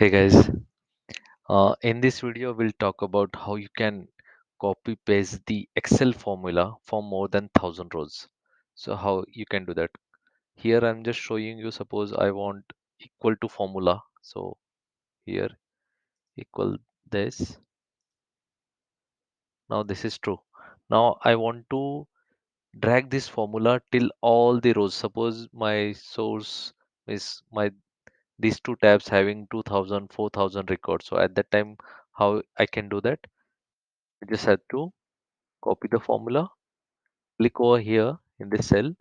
Hey guys, in this video we'll talk about how you can copy paste the Excel formula for more than 1000 rows. So how you can do that? Here I'm just showing you, suppose I want equal to formula. So here equal this. Now this is true. Now I want to drag this formula till all the rows. Suppose my source is my these two tabs having 2000, 4000 records. So at that time, how I can do that? I just have to copy the formula, click over here in this cell.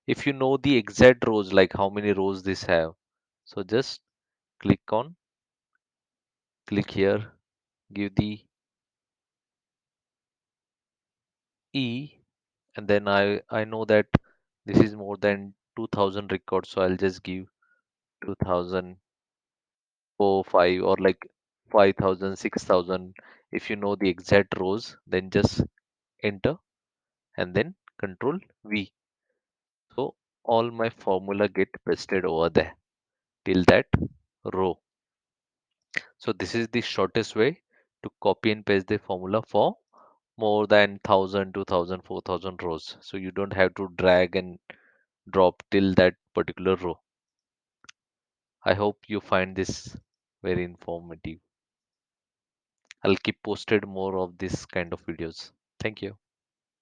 If you know the exact rows, like how many rows this have, so just click on, click here, give the E, and then I know that this is more than 2000 records, so I'll just give 2000, 4, 5, or like 5000, 6000. If you know the exact rows, then just enter and then Control V. So all my formula get pasted over there till that row. So this is the shortest way to copy and paste the formula for more than 1000, 2000, 4000 rows. So you don't have to drag and drop till that particular row. I hope you find this very informative. I'll keep posted more of this kind of videos. Thank you.